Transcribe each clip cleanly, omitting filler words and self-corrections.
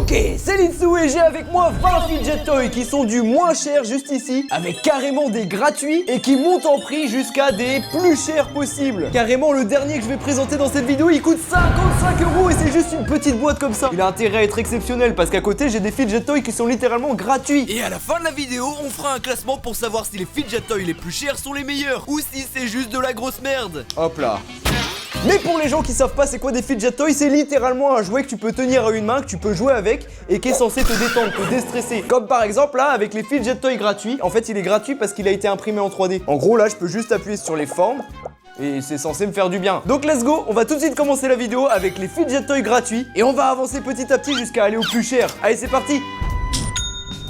Ok, c'est Litsu et j'ai avec moi 20 fidget toys qui sont du moins cher juste ici, avec carrément des gratuits et qui montent en prix jusqu'à des plus chers possibles. Carrément le dernier que je vais présenter dans cette vidéo il coûte 55 € et c'est juste une petite boîte comme ça. Il a intérêt à être exceptionnel parce qu'à côté j'ai des fidget toys qui sont littéralement gratuits. Et à la fin de la vidéo, on fera un classement pour savoir si les fidget toys les plus chers sont les meilleurs ou si c'est juste de la grosse merde. Hop là. Mais pour les gens qui savent pas c'est quoi des fidget toys, c'est littéralement un jouet que tu peux tenir à une main, que tu peux jouer avec et qui est censé te détendre, te déstresser. Comme par exemple là avec les fidget toys gratuits. En fait il est gratuit parce qu'il a été imprimé en 3D. En gros là je peux juste appuyer sur les formes et c'est censé me faire du bien. Donc let's go, on va tout de suite commencer la vidéo avec les fidget toys gratuits et on va avancer petit à petit jusqu'à aller au plus cher. Allez c'est parti.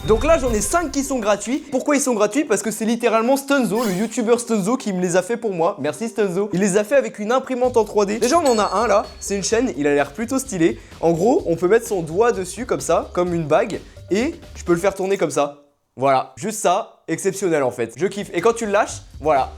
Donc là j'en ai 5 qui sont gratuits. Pourquoi ils sont gratuits? Parce que c'est littéralement Stunzo, le youtubeur Stunzo qui me les a fait pour moi. Merci Stunzo. Il les a fait avec une imprimante en 3D. Déjà on en a un là, c'est une chaîne, il a l'air plutôt stylé. En gros on peut mettre son doigt dessus comme ça, comme une bague. Et je peux le faire tourner comme ça. Voilà, juste ça, exceptionnel en fait. Je kiffe. Et quand tu le lâches, voilà.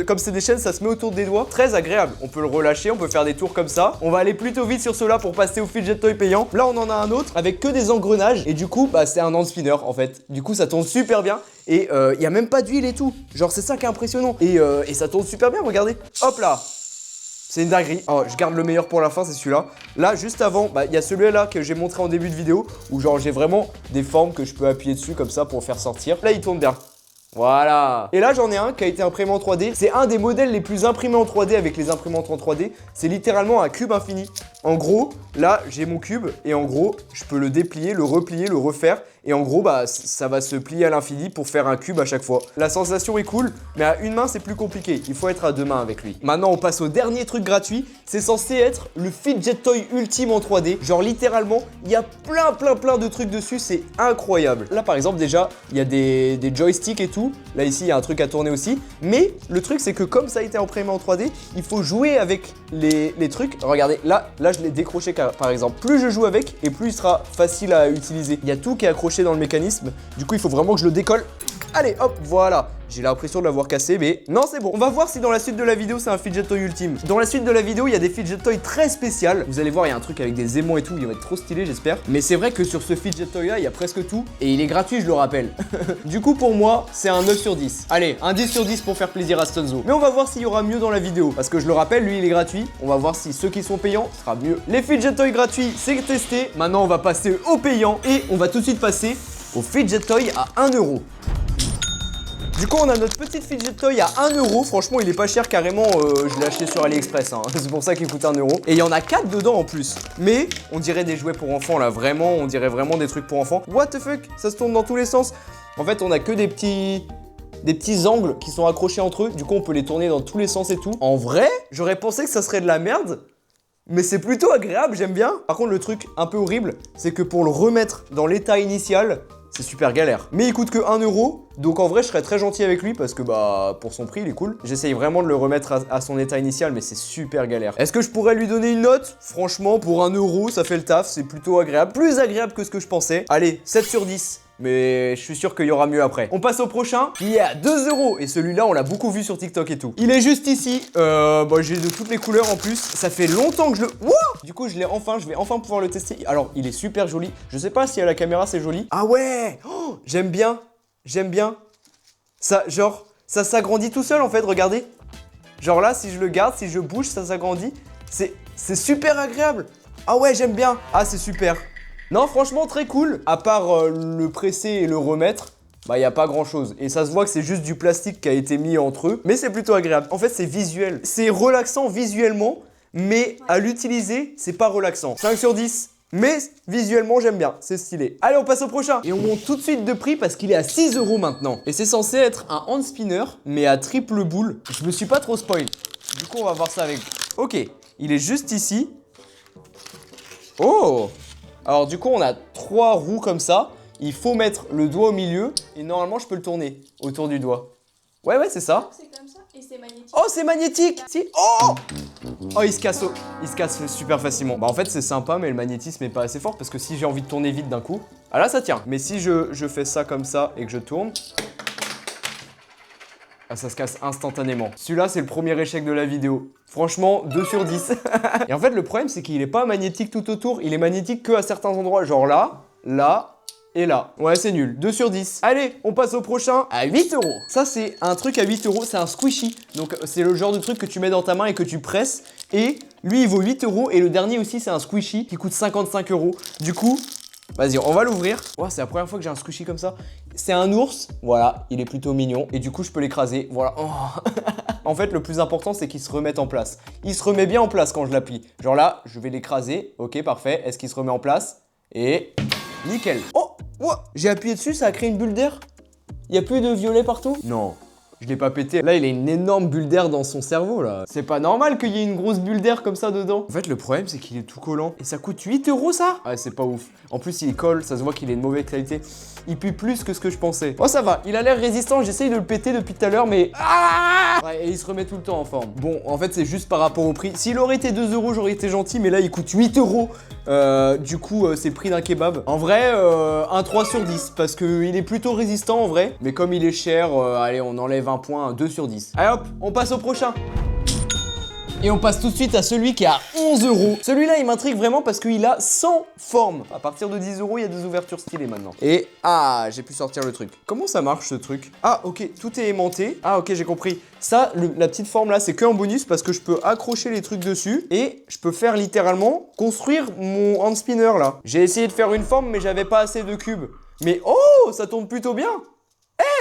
Comme c'est des chaînes, ça se met autour des doigts. Très agréable. On peut le relâcher, on peut faire des tours comme ça. On va aller plutôt vite sur ceux-là pour passer au fidget toy payant. Là, on en a un autre avec que des engrenages. Et du coup, bah, c'est un hand spinner en fait. Du coup, ça tourne super bien. Et il n'y a même pas d'huile et tout. Genre, c'est ça qui est impressionnant. Et ça tourne super bien, regardez. Hop là. C'est une dinguerie. Oh, je garde le meilleur pour la fin, c'est celui-là. Là, juste avant, il y a celui-là que j'ai montré en début de vidéo. Où genre, j'ai vraiment des formes que je peux appuyer dessus comme ça pour faire sortir. Là, il tourne bien. Voilà. Et là j'en ai un qui a été imprimé en 3D. C'est un des modèles les plus imprimés en 3D avec les imprimantes en 3D. C'est littéralement un cube infini. En gros, là j'ai mon cube et en gros je peux le déplier, le replier, le refaire. Et en gros bah ça va se plier à l'infini pour faire un cube à chaque fois. La sensation est cool, mais à une main c'est plus compliqué. Il faut être à deux mains avec lui. Maintenant on passe au dernier truc gratuit. C'est censé être le fidget toy ultime en 3D. Genre littéralement, il y a plein de trucs dessus. C'est incroyable. Là par exemple déjà, il y a des joysticks et tout. Là ici il y a un truc à tourner aussi. Mais le truc c'est que comme ça a été imprimé en 3D, il faut jouer avec les trucs. Regardez, là je l'ai décroché par exemple. Plus je joue avec et plus il sera facile à utiliser. Il y a tout qui est accroché dans le mécanisme. Du coup il faut vraiment que je le décolle. Allez hop, voilà. J'ai l'impression de l'avoir cassé, mais non c'est bon. On va voir si dans la suite de la vidéo c'est un fidget toy ultime. Dans la suite de la vidéo il y a des fidget toys très spéciales. Vous allez voir il y a un truc avec des aimants et tout. Il va être trop stylé j'espère. Mais c'est vrai que sur ce fidget toy là il y a presque tout. Et il est gratuit je le rappelle. Du coup pour moi c'est un 9 sur 10. Allez un 10 sur 10 pour faire plaisir à Stunzo. Mais on va voir s'il y aura mieux dans la vidéo. Parce que je le rappelle lui il est gratuit. On va voir si ceux qui sont payants sera mieux. Les fidget toys gratuits c'est testé. Maintenant on va passer au payant. Et on va tout de suite passer au fidget toy à 1 €. Du coup on a notre petite fidget toy à 1 €. Franchement il est pas cher carrément, je l'ai acheté sur AliExpress hein. C'est pour ça qu'il coûte 1 €. Et il y en a 4 dedans en plus. Mais on dirait des jouets pour enfants là, vraiment, on dirait vraiment des trucs pour enfants. What the fuck, ça se tourne dans tous les sens. En fait on a que des petits angles qui sont accrochés entre eux. Du coup on peut les tourner dans tous les sens et tout. En vrai, j'aurais pensé que ça serait de la merde. Mais c'est plutôt agréable, j'aime bien. Par contre le truc un peu horrible, c'est que pour le remettre dans l'état initial, c'est super galère. Mais il coûte que 1 €. Donc en vrai je serais très gentil avec lui parce que bah pour son prix il est cool. J'essaye vraiment de le remettre à son état initial mais c'est super galère. Est-ce que je pourrais lui donner une note? Franchement pour 1 € ça fait le taf, c'est plutôt agréable. Plus agréable que ce que je pensais. Allez 7 sur 10. Mais je suis sûr qu'il y aura mieux après. On passe au prochain qui est à 2 €. Et celui-là on l'a beaucoup vu sur TikTok et tout. Il est juste ici. Bah, j'ai de toutes les couleurs en plus. Ça fait longtemps que je le... Wouah! Du coup je vais enfin pouvoir le tester. Alors il est super joli. Je sais pas si à la caméra c'est joli. Ah ouais, oh, j'aime bien. J'aime bien. Ça, genre, ça s'agrandit tout seul en fait, regardez. Genre là, si je le garde, si je bouge, ça s'agrandit. C'est super agréable. Ah ouais, j'aime bien. Ah, c'est super. Non, franchement, très cool. À part le presser et le remettre, bah, il n'y a pas grand chose. Et ça se voit que c'est juste du plastique qui a été mis entre eux. Mais c'est plutôt agréable. En fait, c'est visuel. C'est relaxant visuellement, mais à l'utiliser, c'est pas relaxant. 5 sur 10. Mais visuellement j'aime bien, c'est stylé. Allez on passe au prochain. Et on monte tout de suite de prix parce qu'il est à 6 € maintenant. Et c'est censé être un hand spinner mais à triple boule. Je me suis pas trop spoil. Du coup on va voir ça avec. Ok, il est juste ici. Oh. Alors du coup on a 3 roues comme ça. Il faut mettre le doigt au milieu et normalement je peux le tourner autour du doigt. Ouais c'est ça. C'est comme ça et c'est magnétique. Oh c'est magnétique. Si. Oh. Oh il se casse super facilement. Bah en fait c'est sympa mais le magnétisme est pas assez fort parce que si j'ai envie de tourner vite d'un coup, ah là ça tient. Mais si je fais ça comme ça et que je tourne, Ah, ça se casse instantanément. Celui-là, c'est le premier échec de la vidéo. Franchement, 2 sur 10. Et en fait, le problème, c'est qu'il est pas magnétique tout autour. Il est magnétique que à certains endroits. Genre là, là et là. Ouais, c'est nul. 2 sur 10. Allez, on passe au prochain à 8 €. Ça, c'est un truc à 8 €. C'est un squishy. Donc, c'est le genre de truc que tu mets dans ta main et que tu presses. Et lui, il vaut 8 €. Et le dernier aussi, c'est un squishy qui coûte 55 €. Du coup, vas-y, on va l'ouvrir. Oh, c'est la première fois que j'ai un squishy comme ça. C'est un ours. Voilà, il est plutôt mignon. Et du coup, je peux l'écraser. Voilà. Oh. En fait, le plus important, c'est qu'il se remette en place. Il se remet bien en place quand je l'appuie. Genre là, je vais l'écraser. Ok, parfait. Est-ce qu'il se remet en place? Et nickel. Oh, oh, j'ai appuyé dessus, ça a créé une bulle d'air. Il n'y a plus de violet partout? Non. Je l'ai pas pété. Là, il a une énorme bulle d'air dans son cerveau, là. C'est pas normal qu'il y ait une grosse bulle d'air comme ça dedans. En fait, le problème, c'est qu'il est tout collant. Et ça coûte 8 € ça? Ouais, c'est pas ouf. En plus, il colle, ça se voit qu'il est de mauvaise qualité. Il pue plus que ce que je pensais. Oh, ça va, il a l'air résistant. J'essaye de le péter depuis tout à l'heure, mais... Ah ouais, et il se remet tout le temps en forme. Bon, en fait, c'est juste par rapport au prix. S'il aurait été 2 €, j'aurais été gentil, mais là, il coûte 8 €. Du coup, c'est le prix d'un kebab. En vrai, un 3 sur 10, parce qu'il est plutôt résistant en vrai. Mais comme il est cher, allez, on enlève un point, un 2 sur 10. Allez hop, on passe au prochain. Et on passe tout de suite à celui qui est à 11 €. Celui-là, il m'intrigue vraiment parce qu'il a 100 formes. À partir de 10 €, il y a des ouvertures stylées maintenant. Et ah, j'ai pu sortir le truc. Comment ça marche ce truc? Ah, ok, tout est aimanté. Ah, ok, j'ai compris. Ça, la petite forme là, c'est que en bonus parce que je peux accrocher les trucs dessus et je peux faire littéralement construire mon hand spinner là. J'ai essayé de faire une forme, mais j'avais pas assez de cubes. Mais oh, ça tourne plutôt bien.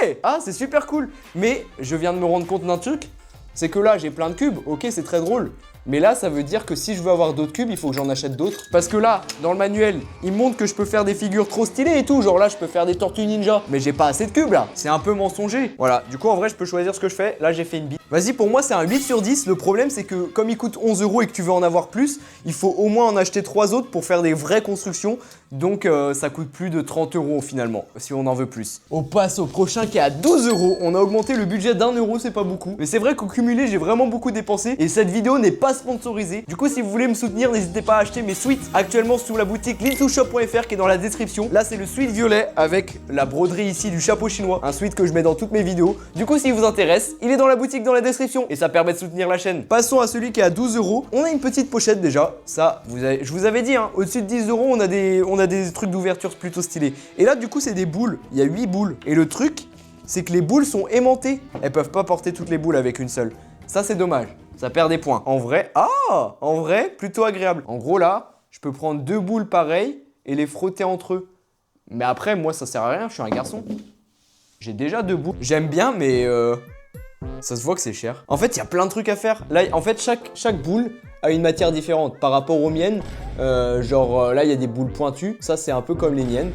Hey! Ah, c'est super cool. Mais je viens de me rendre compte d'un truc. C'est que là, j'ai plein de cubes, ok, c'est très drôle. Mais là, ça veut dire que si je veux avoir d'autres cubes, il faut que j'en achète d'autres. Parce que là, dans le manuel, il me montre que je peux faire des figures trop stylées et tout. Genre là, je peux faire des tortues ninja. Mais j'ai pas assez de cubes là. C'est un peu mensonger. Voilà, du coup, en vrai, je peux choisir ce que je fais. Là, j'ai fait une bite. Vas-y, pour moi, c'est un 8 sur 10. Le problème, c'est que comme il coûte 11 € et que tu veux en avoir plus, il faut au moins en acheter 3 autres pour faire des vraies constructions. Donc, ça coûte plus de 30 € finalement, si on en veut plus. On passe au prochain qui est à 12 €. On a augmenté le budget d'1 €, c'est pas beaucoup. Mais c'est vrai qu'au cumulé, j'ai vraiment beaucoup dépensé. Et cette vidéo n'est pas sponsorisée. Du coup, si vous voulez me soutenir, n'hésitez pas à acheter mes sweats actuellement sous la boutique littleshop.fr qui est dans la description. Là, c'est le sweat violet avec la broderie ici du chapeau chinois. Un sweat que je mets dans toutes mes vidéos. Du coup, s'il vous intéresse, il est dans la boutique dans la description et ça permet de soutenir la chaîne. Passons à celui qui est à 12 €. On a une petite pochette déjà. Ça, je vous avais dit, hein, au-dessus de 10 €, on a des trucs d'ouverture plutôt stylés. Et là, du coup, c'est des boules. Il y a 8 boules. Et le truc, c'est que les boules sont aimantées. Elles peuvent pas porter toutes les boules avec une seule. Ça, c'est dommage. Ça perd des points. En vrai, en vrai, plutôt agréable. En gros, là, je peux prendre 2 boules pareilles et les frotter entre eux. Mais après, moi, ça sert à rien, je suis un garçon. J'ai déjà 2 boules. J'aime bien, mais ça se voit que c'est cher. En fait, il y a plein de trucs à faire. Là, en fait, chaque boule a une matière différente par rapport aux miennes. Là, il y a des boules pointues. Ça, c'est un peu comme les miennes.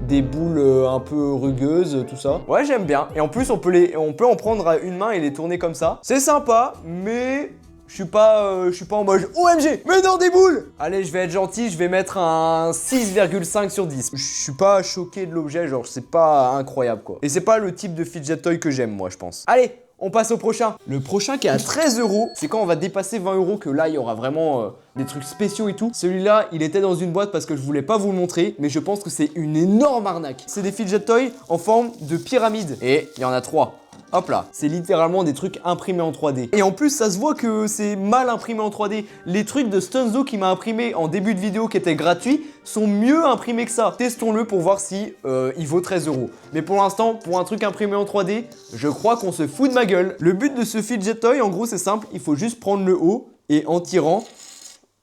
Des boules un peu rugueuses, tout ça. Ouais, j'aime bien. Et en plus, on peut en prendre à une main et les tourner comme ça. C'est sympa, mais je suis pas en mode OMG, mais non, des boules. Allez, je vais être gentil, je vais mettre un 6,5 sur 10. Je suis pas choqué de l'objet, genre, c'est pas incroyable, quoi. Et c'est pas le type de fidget toy que j'aime, moi, je pense. Allez, on passe au prochain. Le prochain qui est à 13 €, c'est quand on va dépasser 20 € que là, il y aura vraiment des trucs spéciaux et tout. Celui-là, il était dans une boîte parce que je voulais pas vous le montrer, mais je pense que c'est une énorme arnaque. C'est des fidget toys en forme de pyramide. Et il y en a 3. Hop là, c'est littéralement des trucs imprimés en 3D. Et en plus, ça se voit que c'est mal imprimé en 3D. Les trucs de Stunzo qui m'a imprimé en début de vidéo qui étaient gratuits sont mieux imprimés que ça. Testons-le pour voir si il vaut 13 €. Mais pour l'instant, pour un truc imprimé en 3D, je crois qu'on se fout de ma gueule. Le but de ce fidget toy, en gros, c'est simple. Il faut juste prendre le haut et en tirant,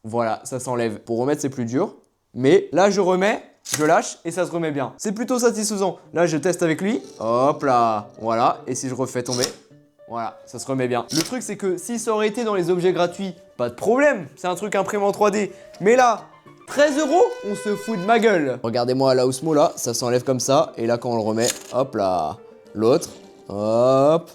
voilà, ça s'enlève. Pour remettre, c'est plus dur. Mais là, je remets. Je lâche et ça se remet bien. C'est plutôt satisfaisant. Là, je teste avec lui. Hop là. Voilà. Et si je refais tomber, voilà, ça se remet bien. Le truc, c'est que si ça aurait été dans les objets gratuits, pas de problème. C'est un truc imprimé en 3D. Mais là, 13 €, on se fout de ma gueule. Regardez-moi la Osmo là. Ça s'enlève comme ça. Et là, quand on le remet, hop là. L'autre. Hop.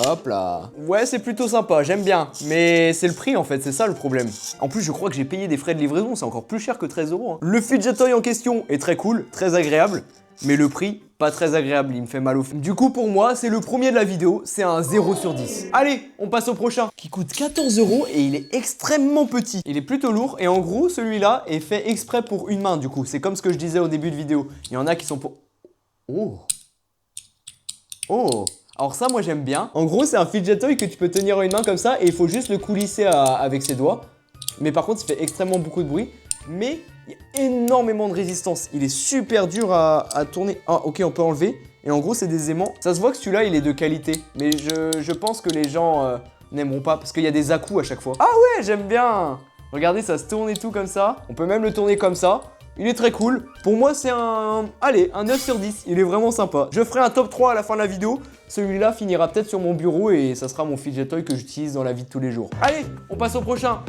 Hop là. Ouais, c'est plutôt sympa, j'aime bien. Mais c'est le prix en fait, c'est ça le problème. En plus, je crois que j'ai payé des frais de livraison, c'est encore plus cher que 13 €. Hein. Le fidget toy en question est très cool, très agréable. Mais le prix, pas très agréable, il me fait mal au Du coup, pour moi, c'est le premier de la vidéo, c'est un 0 sur 10. Allez, on passe au prochain, qui coûte 14 € et il est extrêmement petit. Il est plutôt lourd et en gros, celui-là est fait exprès pour une main du coup. C'est comme ce que je disais au début de vidéo. Il y en a qui sont pour... Oh. Oh. Alors ça, moi j'aime bien. En gros, c'est un fidget toy que tu peux tenir en une main comme ça et il faut juste le coulisser avec ses doigts. Mais par contre, il fait extrêmement beaucoup de bruit. Mais il y a énormément de résistance. Il est super dur à tourner. Ah, ok, on peut enlever. Et en gros, c'est des aimants. Ça se voit que celui-là, il est de qualité. Mais je pense que les gens n'aimeront pas parce qu'il y a des à-coups à chaque fois. Ah ouais, j'aime bien. Regardez, ça se tourne et tout comme ça. On peut même le tourner comme ça. Il est très cool. Pour moi, c'est un 9 sur 10. Il est vraiment sympa. Je ferai un top 3 à la fin de la vidéo. Celui-là finira peut-être sur mon bureau et ça sera mon fidget toy que j'utilise dans la vie de tous les jours. Allez, on passe au prochain.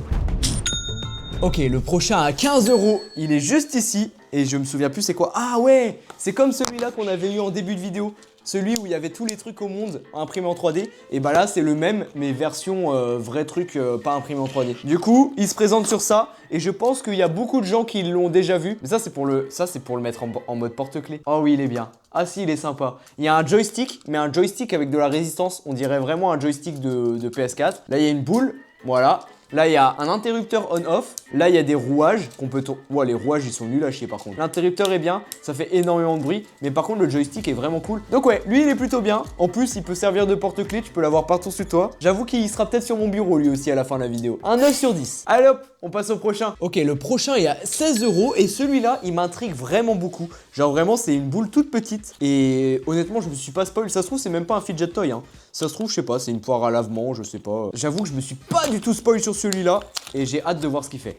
Ok, le prochain à 15 €. Il est juste ici et je me souviens plus c'est quoi. Ah ouais, c'est comme celui-là qu'on avait eu en début de vidéo. Celui où il y avait tous les trucs au monde imprimés en 3D. Et bah là, c'est le même, mais version vrai truc, pas imprimé en 3D. Du coup, il se présente sur ça. Et je pense qu'il y a beaucoup de gens qui l'ont déjà vu. Mais ça, c'est pour le mettre en mode porte-clés. Oh oui, il est bien. Ah si, il est sympa. Il y a un joystick, mais un joystick avec de la résistance. On dirait vraiment un joystick de PS4. Là, il y a une boule. Voilà. Là, il y a un interrupteur on-off. Là, il y a des rouages qu'on peut tourner. Ouais, les rouages, ils sont nuls à chier par contre. L'interrupteur est bien, ça fait énormément de bruit. Mais par contre, le joystick est vraiment cool. Donc ouais, lui, il est plutôt bien. En plus, il peut servir de porte-clés. Tu peux l'avoir partout sur toi. J'avoue qu'il sera peut-être sur mon bureau, lui aussi, à la fin de la vidéo. Un 9 sur 10. Allez hop, on passe au prochain. Ok, le prochain est à 16 €. Et celui-là, il m'intrigue vraiment beaucoup. Genre vraiment, c'est une boule toute petite. Et honnêtement, je me suis pas spoil. Ça se trouve, c'est même pas un fidget toy, hein. Ça se trouve, je sais pas, c'est une poire à lavement, je sais pas. J'avoue que je me suis pas du tout spoil sur celui-là. Et j'ai hâte de voir ce qu'il fait.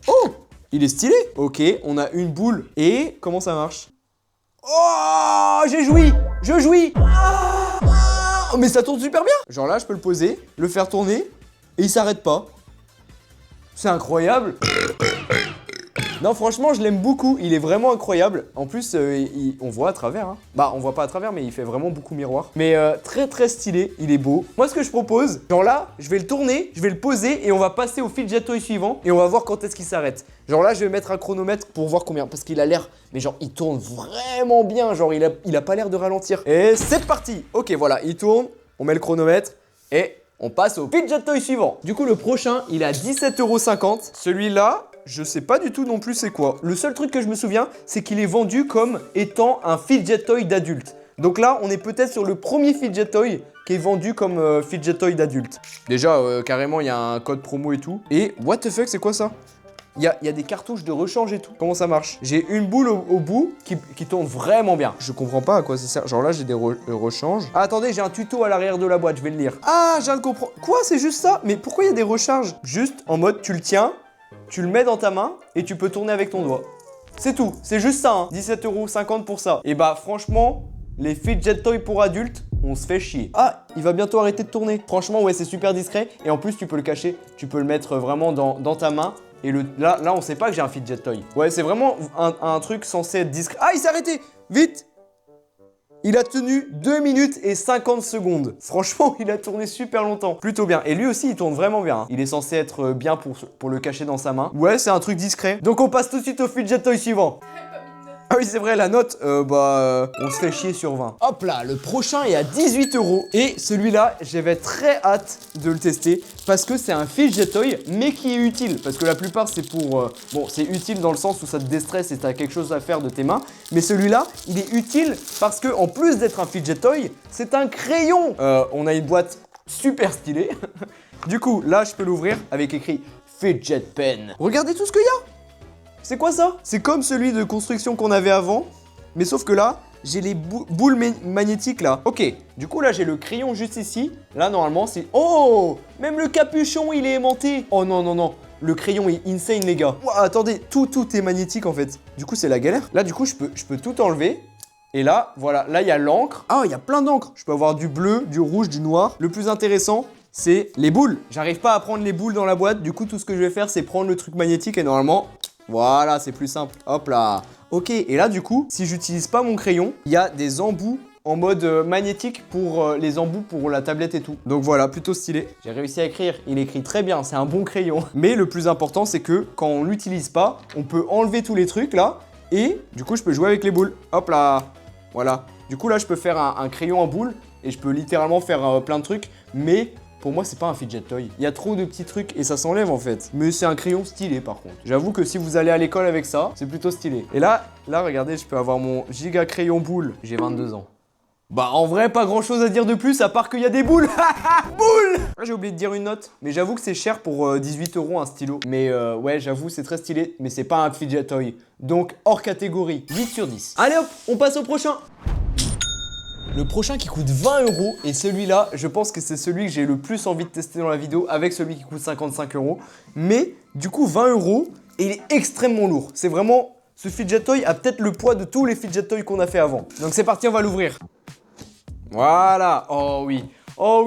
Oh, il est stylé. Ok, on a une boule. Et comment ça marche? Oh, j'ai joui. Je jouis. Oh, mais ça tourne super bien. Genre là, je peux le poser, le faire tourner. Et il s'arrête pas. C'est incroyable. Non, franchement, je l'aime beaucoup. Il est vraiment incroyable. En plus, on voit à travers. Hein. Bah, on voit pas à travers, mais il fait vraiment beaucoup miroir. Mais très, très stylé. Il est beau. Moi, ce que je propose, genre là, je vais le tourner, je vais le poser et on va passer au fidget toy suivant et on va voir quand est-ce qu'il s'arrête. Genre là, je vais mettre un chronomètre pour voir combien. Parce qu'il a l'air, mais genre, il tourne vraiment bien. Genre, il a pas l'air de ralentir. Et c'est parti. Ok, voilà, il tourne. On met le chronomètre et on passe au fidget toy suivant. Du coup, le prochain, il est à 17,50 €. Celui-là, je sais pas du tout non plus c'est quoi. Le seul truc que je me souviens, c'est qu'il est vendu comme étant un fidget toy d'adulte. Donc là, on est peut-être sur le premier fidget toy qui est vendu comme fidget toy d'adulte. Déjà, carrément, il y a un code promo et tout. Et what the fuck, c'est quoi ça? Il y a des cartouches de rechange et tout. Comment ça marche? J'ai une boule au bout qui tourne vraiment bien. Je comprends pas à quoi ça sert. Genre là, j'ai des rechanges. Ah, attendez, j'ai un tuto à l'arrière de la boîte, je vais le lire. Ah, je viens de comprendre. Quoi, c'est juste ça? Mais pourquoi il y a des recharges? Juste en mode, tu le tiens. Tu le mets dans ta main et tu peux tourner avec ton doigt. C'est tout, c'est juste ça, hein. 17,50 € pour ça. Et bah franchement, les fidget toys pour adultes, on se fait chier. Ah, il va bientôt arrêter de tourner. Franchement, ouais, c'est super discret. Et en plus, tu peux le cacher. Tu peux le mettre vraiment dans ta main. Et là, on sait pas que j'ai un fidget toy. Ouais, c'est vraiment un truc censé être discret. Ah, il s'est arrêté. Vite. Il a tenu 2 minutes et 50 secondes. Franchement, il a tourné super longtemps. Plutôt bien. Et lui aussi, il tourne vraiment bien. Il est censé être bien pour le cacher dans sa main. Ouais, c'est un truc discret. Donc, on passe tout de suite au fidget toy suivant. Ah oui, c'est vrai, la note, on se fait chier sur 20. Hop là, le prochain est à 18 €. Et celui-là, j'avais très hâte de le tester parce que c'est un fidget toy, mais qui est utile. Parce que la plupart, c'est pour... bon, c'est utile dans le sens où ça te déstresse et t'as quelque chose à faire de tes mains. Mais celui-là, il est utile parce que en plus d'être un fidget toy, c'est un crayon. On a une boîte super stylée. Du coup, là, je peux l'ouvrir avec écrit Fidget Pen. Regardez tout ce qu'il y a. C'est quoi ça? C'est comme celui de construction qu'on avait avant, mais sauf que là, j'ai les boules magnétiques là. Ok, du coup là, j'ai le crayon juste ici. Là, normalement, c'est... Oh! Même le capuchon, il est aimanté. Oh non, non, non. Le crayon est insane, les gars. Wow, attendez, tout est magnétique en fait. Du coup, c'est la galère. Là, du coup, je peux tout enlever. Et là, voilà, là, il y a l'encre. Ah, il y a plein d'encre. Je peux avoir du bleu, du rouge, du noir. Le plus intéressant, c'est les boules. J'arrive pas à prendre les boules dans la boîte. Du coup, tout ce que je vais faire, c'est prendre le truc magnétique et normalement... Voilà, c'est plus simple. Hop là. Ok, et là du coup, si j'utilise pas mon crayon, il y a des embouts en mode magnétique pour les embouts pour la tablette et tout. Donc voilà, plutôt stylé. J'ai réussi à écrire, il écrit très bien, c'est un bon crayon. Mais le plus important, c'est que quand on l'utilise pas, on peut enlever tous les trucs là et du coup, je peux jouer avec les boules. Hop là. Voilà. Du coup, là, je peux faire un crayon en boule et je peux littéralement faire plein de trucs, mais... Pour moi, c'est pas un fidget toy. Il y a trop de petits trucs et ça s'enlève en fait. Mais c'est un crayon stylé par contre. J'avoue que si vous allez à l'école avec ça, c'est plutôt stylé. Et là, regardez, je peux avoir mon giga crayon boule. J'ai 22 ans. Bah en vrai pas grand chose à dire de plus à part qu'il y a des boules. Boules. J'ai oublié de dire une note. Mais j'avoue que c'est cher pour 18 € un stylo. Mais ouais j'avoue c'est très stylé. Mais c'est pas un fidget toy. Donc hors catégorie. 8 sur 10. Allez hop, on passe au prochain. Le prochain qui coûte 20 € et celui-là, je pense que c'est celui que j'ai le plus envie de tester dans la vidéo avec celui qui coûte 55 €. Mais du coup 20 € et il est extrêmement lourd. C'est vraiment, ce fidget toy a peut-être le poids de tous les fidget toys qu'on a fait avant. Donc c'est parti, on va l'ouvrir. Voilà, oh oui,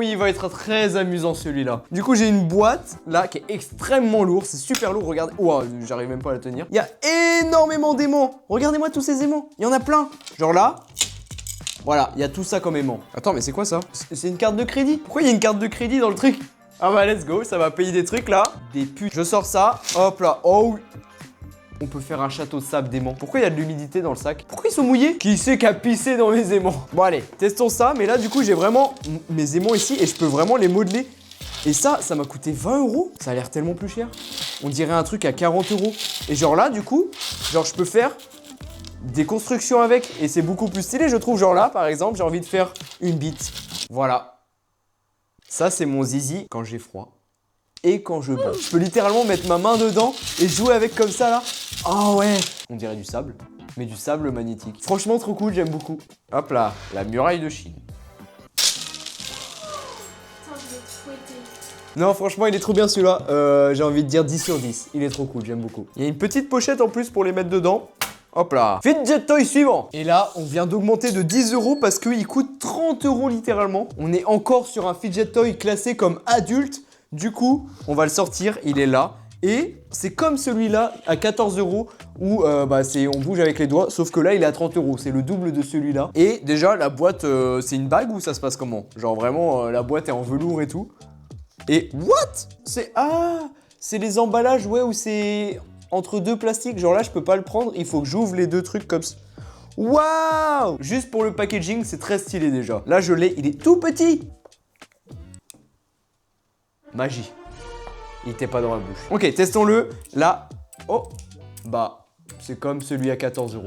il va être très amusant celui-là. Du coup j'ai une boîte là qui est extrêmement lourde, c'est super lourd, regardez. Wow, j'arrive même pas à la tenir. Il y a énormément d'aimants, regardez-moi tous ces aimants, il y en a plein. Genre là. Voilà, il y a tout ça comme aimant. Attends, mais c'est quoi ça? C'est une carte de crédit. Pourquoi il y a une carte de crédit dans le truc? Ah bah let's go, ça va payer des trucs là. Des putes. Je sors ça, hop là, oh. On peut faire un château de sable d'aimants. Pourquoi il y a de l'humidité dans le sac? Pourquoi ils sont mouillés? Qui c'est qui a pissé dans mes aimants? Bon allez, testons ça. Mais là du coup j'ai vraiment mes aimants ici et je peux vraiment les modeler. Et ça m'a coûté 20 €. Ça a l'air tellement plus cher. On dirait un truc à 40 €. Et genre là du coup, genre je peux faire des constructions avec et c'est beaucoup plus stylé je trouve. Genre là par exemple j'ai envie de faire une bite. Voilà. Ça c'est mon zizi quand j'ai froid et quand je bois. Je peux littéralement mettre ma main dedans et jouer avec comme ça là. Oh ouais. On dirait du sable, mais du sable magnétique. Franchement trop cool, j'aime beaucoup. Hop là, la muraille de Chine. Non franchement il est trop bien celui-là. J'ai envie de dire 10 sur 10. Il est trop cool, j'aime beaucoup. Il y a une petite pochette en plus pour les mettre dedans. Hop là. Fidget toy suivant. Et là, on vient d'augmenter de 10 € parce qu'il coûte 30 € littéralement. On est encore sur un fidget toy classé comme adulte. Du coup, on va le sortir. Il est là. Et c'est comme celui-là à 14 € où on bouge avec les doigts. Sauf que là, il est à 30 €. C'est le double de celui-là. Et déjà, la boîte, c'est une bague ou ça se passe comment? Genre vraiment, la boîte est en velours et tout. Et what? C'est les emballages, ouais, où c'est entre deux plastiques, genre là je peux pas le prendre, il faut que j'ouvre les deux trucs comme ça. Waouh! Juste pour le packaging, c'est très stylé déjà. Là je l'ai, il est tout petit. Magie. Il était pas dans la bouche. Ok, testons-le. Là, oh, bah, c'est comme celui à 14 €.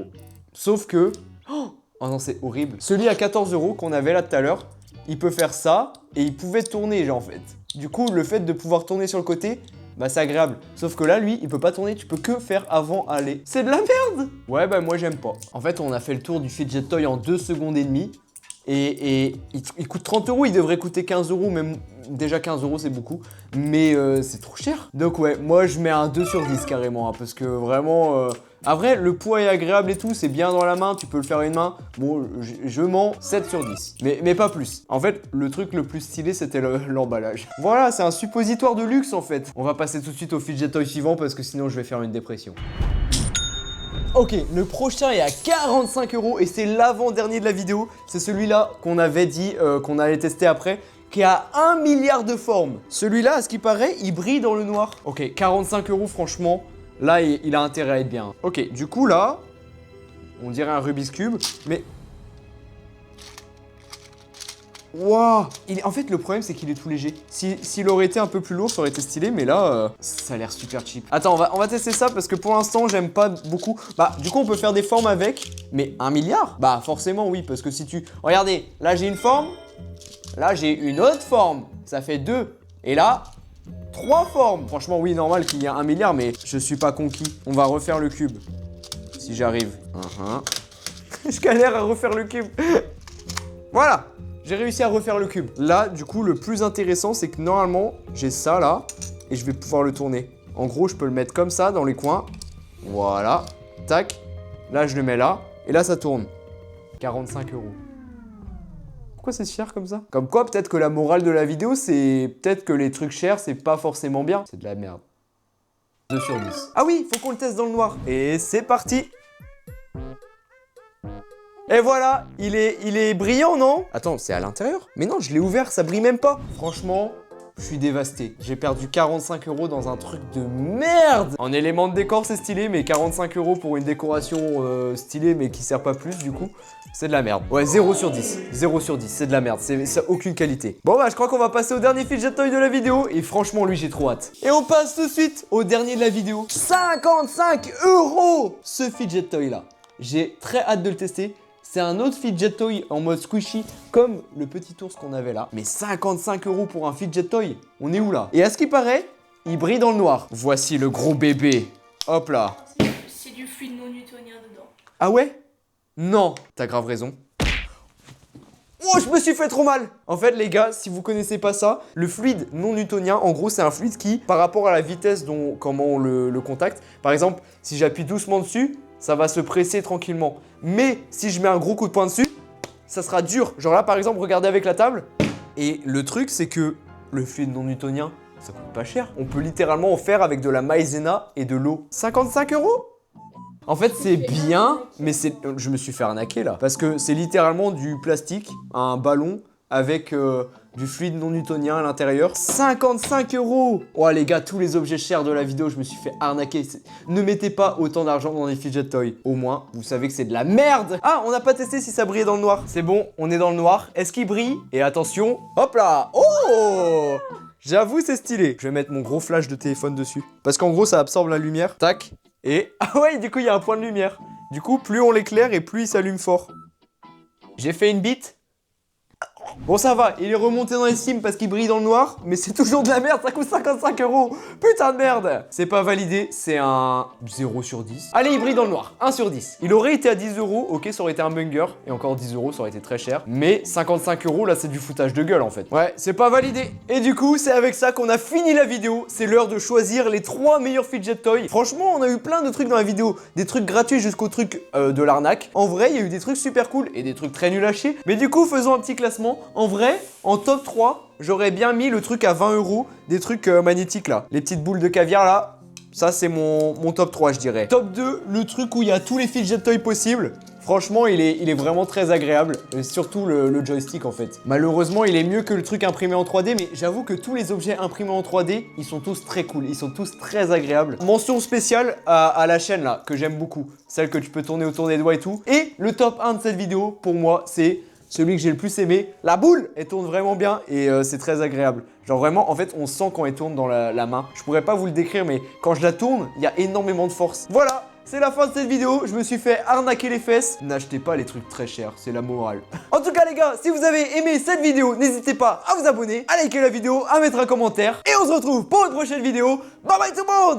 Sauf que, oh non c'est horrible. Celui à 14 € qu'on avait là tout à l'heure, il peut faire ça et il pouvait tourner genre en fait. Du coup, le fait de pouvoir tourner sur le côté, bah c'est agréable. Sauf que là, lui, il peut pas tourner, tu peux que faire avant aller. C'est de la merde! Ouais, bah moi j'aime pas. En fait, on a fait le tour du fidget toy en 2 secondes et demie. Et il coûte 30 €, il devrait coûter 15 €, même déjà 15 € c'est beaucoup. Mais c'est trop cher. Donc ouais, moi je mets un 2 sur 10 carrément. Hein, parce que vraiment... En vrai, le poids est agréable et tout, c'est bien dans la main, tu peux le faire à une main. Bon, je mens 7 sur 10, mais pas plus. En fait, le truc le plus stylé, c'était l'emballage. Voilà, c'est un suppositoire de luxe en fait. On va passer tout de suite au fidget toy suivant parce que sinon je vais faire une dépression. Ok, le prochain est à 45 € et c'est l'avant-dernier de la vidéo. C'est celui-là qu'on avait dit qu'on allait tester après, qui a 1 milliard de formes. Celui-là, à ce qui paraît, il brille dans le noir. Ok, 45 € franchement. Là, il a intérêt à être bien. Ok, du coup, là, on dirait un Rubik's Cube, mais... Waouh! En fait, le problème, c'est qu'il est tout léger. S'il aurait été un peu plus lourd, ça aurait été stylé, mais là, ça a l'air super cheap. Attends, on va tester ça, parce que pour l'instant, j'aime pas beaucoup. Bah, du coup, on peut faire des formes avec, mais 1 milliard? Bah, forcément, oui, parce que si tu... Regardez, là, j'ai une forme, là, j'ai une autre forme. Ça fait 2. Et là... 3 formes. Franchement, oui, normal qu'il y ait 1 milliard, mais je suis pas conquis. On va refaire le cube. Si j'arrive. Je galère à refaire le cube. Voilà. J'ai réussi à refaire le cube. Là, du coup, le plus intéressant, c'est que normalement, j'ai ça là. Et je vais pouvoir le tourner. En gros, je peux le mettre comme ça dans les coins. Voilà. Tac. Là, je le mets là. Et là, ça tourne. 45 €. Pourquoi c'est cher comme ça? Comme quoi, peut-être que la morale de la vidéo, c'est peut-être que les trucs chers, c'est pas forcément bien. C'est de la merde. 2 sur 10. Ah oui, faut qu'on le teste dans le noir. Et c'est parti. Et voilà, il est brillant, non? Attends, c'est à l'intérieur? Mais non, je l'ai ouvert, ça brille même pas. Franchement, je suis dévasté. J'ai perdu 45 € dans un truc de merde. En élément de décor, c'est stylé, mais 45 € pour une décoration stylée, mais qui sert pas plus, du coup, c'est de la merde. Ouais, 0 sur 10. 0 sur 10, c'est de la merde. Ça a aucune qualité. Bon, bah, je crois qu'on va passer au dernier fidget toy de la vidéo. Et franchement, lui, j'ai trop hâte. Et on passe tout de suite au dernier de la vidéo. 55 €! Ce fidget toy là. J'ai très hâte de le tester. C'est un autre fidget toy en mode squishy, comme le petit ours qu'on avait là. Mais 55 € pour un fidget toy, on est où là? Et à ce qui paraît, il brille dans le noir. Voici le gros bébé. Hop là. C'est du fluide non newtonien dedans. Ah ouais? Non, t'as grave raison. Oh, je me suis fait trop mal! En fait, les gars, si vous connaissez pas ça, le fluide non newtonien, en gros, c'est un fluide qui, par rapport à la vitesse dont comment on le contacte, par exemple, si j'appuie doucement dessus, ça va se presser tranquillement. Mais si je mets un gros coup de poing dessus, ça sera dur. Genre là, par exemple, regardez avec la table. Et le truc, c'est que le fluide non newtonien, ça coûte pas cher. On peut littéralement en faire avec de la maïzena et de l'eau. 55 €? En fait, c'est bien, mais je me suis fait arnaquer là. Parce que c'est littéralement du plastique, un ballon avec du fluide non newtonien à l'intérieur. 55 €! Oh les gars, tous les objets chers de la vidéo, je me suis fait arnaquer. Ne mettez pas autant d'argent dans des fidget toys. Au moins, vous savez que c'est de la merde! Ah, on n'a pas testé si ça brillait dans le noir. C'est bon, on est dans le noir. Est-ce qu'il brille? Et attention, hop là! Oh! J'avoue, c'est stylé. Je vais mettre mon gros flash de téléphone dessus. Parce qu'en gros, ça absorbe la lumière. Tac. Et... ah ouais, du coup, il y a un point de lumière. Du coup, plus on l'éclaire et plus il s'allume fort. J'ai fait une bite. Bon, ça va, il est remonté dans les cimes parce qu'il brille dans le noir, mais c'est toujours de la merde, ça coûte 55 €. Putain de merde. C'est pas validé, c'est un 0 sur 10. Allez, il brille dans le noir, 1 sur 10. Il aurait été à 10 €, ok, ça aurait été un banger, et encore 10 €, ça aurait été très cher. Mais 55 €, là, c'est du foutage de gueule, en fait. Ouais, c'est pas validé. Et du coup, c'est avec ça qu'on a fini la vidéo. C'est l'heure de choisir les 3 meilleurs fidget toys. Franchement, on a eu plein de trucs dans la vidéo. Des trucs gratuits jusqu'au truc de l'arnaque. En vrai, il y a eu des trucs super cool et des trucs très nuls à chier. Mais du coup, faisons un petit classement. En vrai, en top 3, j'aurais bien mis le truc à 20 €, des trucs magnétiques là. Les petites boules de caviar là, ça c'est mon top 3 je dirais. Top 2, le truc où il y a tous les fidget toys possibles. Franchement, il est vraiment très agréable, et surtout le joystick en fait. Malheureusement, il est mieux que le truc imprimé en 3D, mais j'avoue que tous les objets imprimés en 3D, ils sont tous très cool, ils sont tous très agréables. Mention spéciale à la chaîne là, que j'aime beaucoup, celle que tu peux tourner autour des doigts et tout. Et le top 1 de cette vidéo, pour moi, c'est celui que j'ai le plus aimé. La boule, elle tourne vraiment bien et c'est très agréable. Genre vraiment, en fait, on sent quand elle tourne dans la main. Je pourrais pas vous le décrire, mais quand je la tourne, il y a énormément de force. Voilà, c'est la fin de cette vidéo. Je me suis fait arnaquer les fesses. N'achetez pas les trucs très chers, c'est la morale. En tout cas, les gars, si vous avez aimé cette vidéo, n'hésitez pas à vous abonner, à liker la vidéo, à mettre un commentaire. Et on se retrouve pour une prochaine vidéo. Bye bye tout le monde!